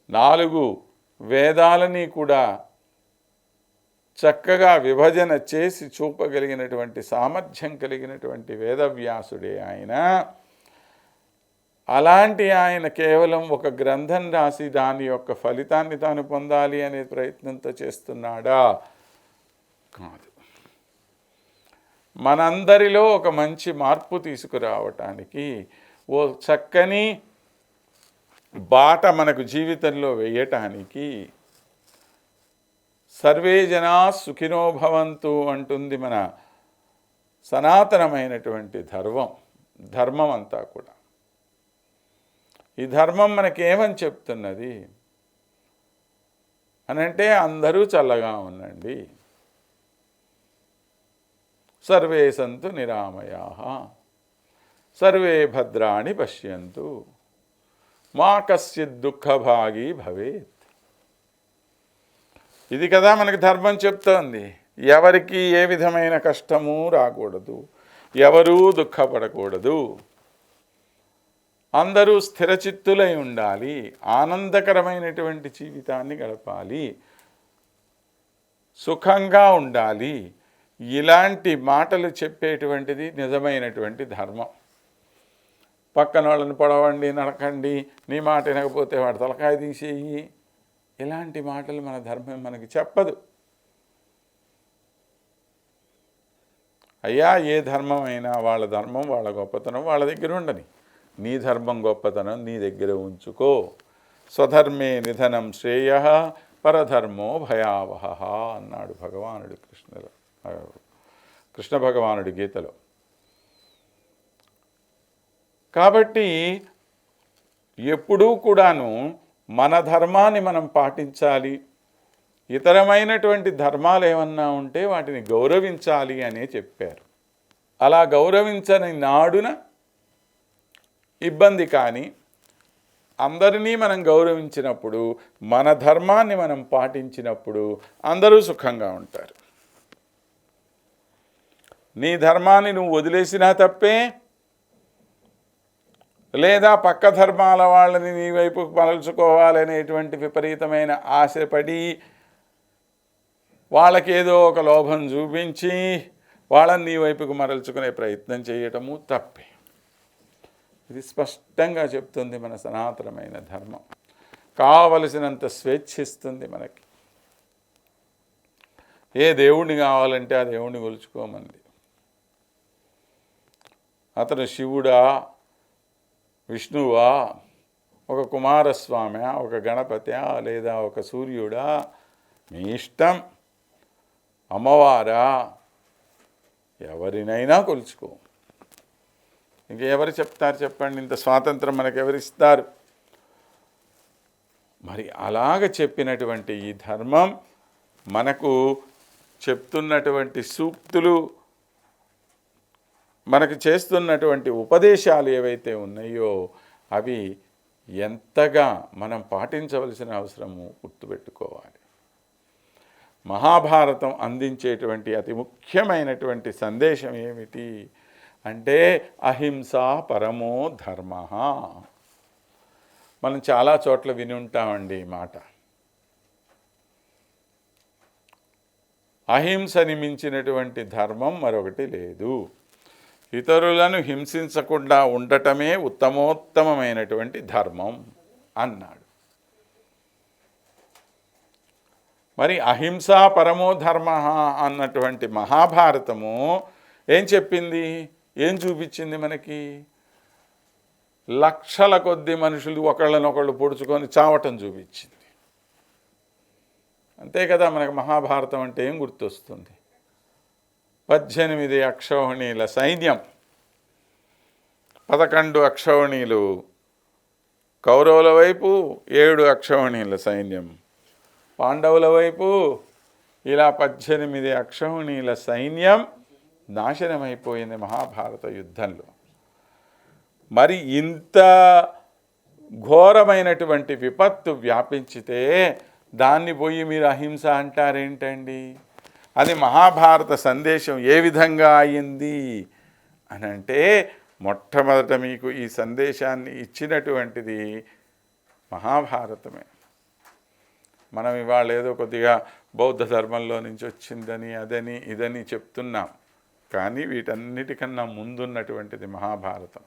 4 వేదాలని కూడా చక్కగా విభజన చేసి చూపగలిగినటువంటి సామర్థ్యం కలిగినటువంటి వేదవ్యాసుడే ఆయన. అలాంటి ఆయన కేవలం ఒక గ్రంథం రాసి దాని యొక్క ఫలితాన్ని తాను పొందాలి అనే ప్రయత్నంతో చేస్తున్నాడా? కాదు. మనందరిలో ఒక మంచి మార్పు తీసుకురావటానికి ఓ చక్కని బాట మనకు జీవితంలో వేయటానికి సర్వే జనా సుఖినో భవంతు అంటుంది మన సనాతనమైనటువంటి ధర్మం అంతా కూడా. ఈ ధర్మం మనకేమని చెప్తున్నది అనంటే అందరూ చల్లగా ఉండండి, సర్వే సంతు నిరామయాః, సర్వే భద్రాణి పశ్యంతు, మా కశ్చిత్ దుఃఖభాగి భవేత్. ఇది కదా మనకి ధర్మం చెప్తోంది. ఎవరికి ఏ విధమైన కష్టము రాకూడదు, ఎవరూ దుఃఖపడకూడదు, అందరూ స్థిరచిత్తులై ఉండాలి, ఆనందకరమైనటువంటి జీవితాన్ని గడపాలి, సుఖంగా ఉండాలి. ఇలాంటి మాటలు చెప్పేటువంటిది నిజమైనటువంటి ధర్మం. పక్కన వాళ్ళని పొడవండి, నడకండి, నీ మాట వినకపోతే వాడు తలకాయ తీసేయి, ఇలాంటి మాటలు మన ధర్మం మనకి చెప్పదు. అయ్యా, ఏ ధర్మం అయినా వాళ్ళ ధర్మం, వాళ్ళ గొప్పతనం వాళ్ళ దగ్గర ఉండని, నీ ధర్మం గొప్పతనం నీ దగ్గర ఉంచుకో. స్వధర్మే నిధనం శ్రేయః పరధర్మో భయావహః అన్నాడు భగవానుడు కృష్ణ భగవానుడి గీతలో. కాబట్టి ఎప్పుడూ కూడాను మన ధర్మాన్ని మనం పాటించాలి. ఇతరమైనటువంటి ధర్మాలు ఏమన్నా ఉంటే వాటిని గౌరవించాలి అనే చెప్పారు. అలా గౌరవించని నాడున ఇబ్బంది. కానీ అందరినీ మనం గౌరవించినప్పుడు, మన ధర్మాన్ని మనం పాటించినప్పుడు అందరూ సుఖంగా ఉంటారు. నీ ధర్మాన్ని నువ్వు వదిలేసినా తప్పే, లేదా పక్క ధర్మాల వాళ్ళని నీ వైపు మరల్చుకోవాలనేటువంటి విపరీతమైన ఆశపడి వాళ్ళకేదో ఒక లోభం చూపించి వాళ్ళని నీ వైపుకు మరల్చుకునే ప్రయత్నం చేయటము తప్పే. ఇది స్పష్టంగా చెప్తుంది మన సనాతనమైన ధర్మం. కావలసినంత స్వేచ్ఛిస్తుంది మనకి. ఏ దేవుణ్ణి కావాలంటే ఆ దేవుణ్ణి కొలుచుకోమంది. అతను శివుడా, విష్ణువా, ఒక కుమారస్వామి, ఒక గణపతి, లేదా ఒక సూర్యుడా, మీ ఇష్టం. అమ్మవారా, ఎవరినైనా కొలుచుకో. ఇంకెవరు చెప్తారు చెప్పండి? ఇంత స్వాతంత్రం మనకెవరిస్తారు? మరి అలాగ చెప్పినటువంటి ఈ ధర్మం మనకు చెప్తున్నటువంటి సూక్తులు, మనకు చేస్తున్నటువంటి ఉపదేశాలు ఏవైతే ఉన్నాయో అవి ఎంతగా మనం పాటించవలసిన అవసరము గుర్తుపెట్టుకోవాలి. మహాభారతం అందించేటువంటి అతి ముఖ్యమైనటువంటి సందేశం ఏమిటి అంటే అహింసా పరమో ధర్మ. మనం చాలా చోట్ల విని ఉంటామండి ఈ మాట. అహింసని మించినటువంటి ధర్మం మరొకటి లేదు. ఇతరులను హింసించకుండా ఉండటమే ఉత్తమోత్తమైనటువంటి ధర్మం అన్నాడు. మరి అహింసా పరమో ధర్మ అన్నటువంటి మహాభారతము ఏం చెప్పింది, ఏం చూపించింది మనకి? లక్షల కొద్ది మనుషులు ఒకళ్ళనొకళ్ళు పొడుచుకొని చావటం చూపించింది. అంతే కదా. మనకు మహాభారతం అంటే ఏం గుర్తొస్తుంది? 18 అక్షౌహిణీల సైన్యం, 11 అక్షౌహిణీలు కౌరవుల వైపు, 7 అక్షౌహిణీల సైన్యం పాండవుల వైపు. ఇలా 18 అక్షౌహిణీల సైన్యం నాశనమైపోయింది మహాభారత యుద్ధంలో. మరి ఇంత ఘోరమైనటువంటి విపత్తు వ్యాపించితే దాన్ని పోయి మీరు అహింస అంటారేంటండి? అది మహాభారత సందేశం ఏ విధంగా అయింది అని అంటే, మొట్టమొదట మీకు ఈ సందేశాన్ని ఇచ్చినటువంటిది మహాభారతమే. మనం ఇవాళ ఏదో కొద్దిగా బౌద్ధ ధర్మంలో నుంచి వచ్చిందని అదని ఇదని చెప్తున్నాం. కానీ వీటన్నిటికన్నా ముందున్నటువంటిది మహాభారతం.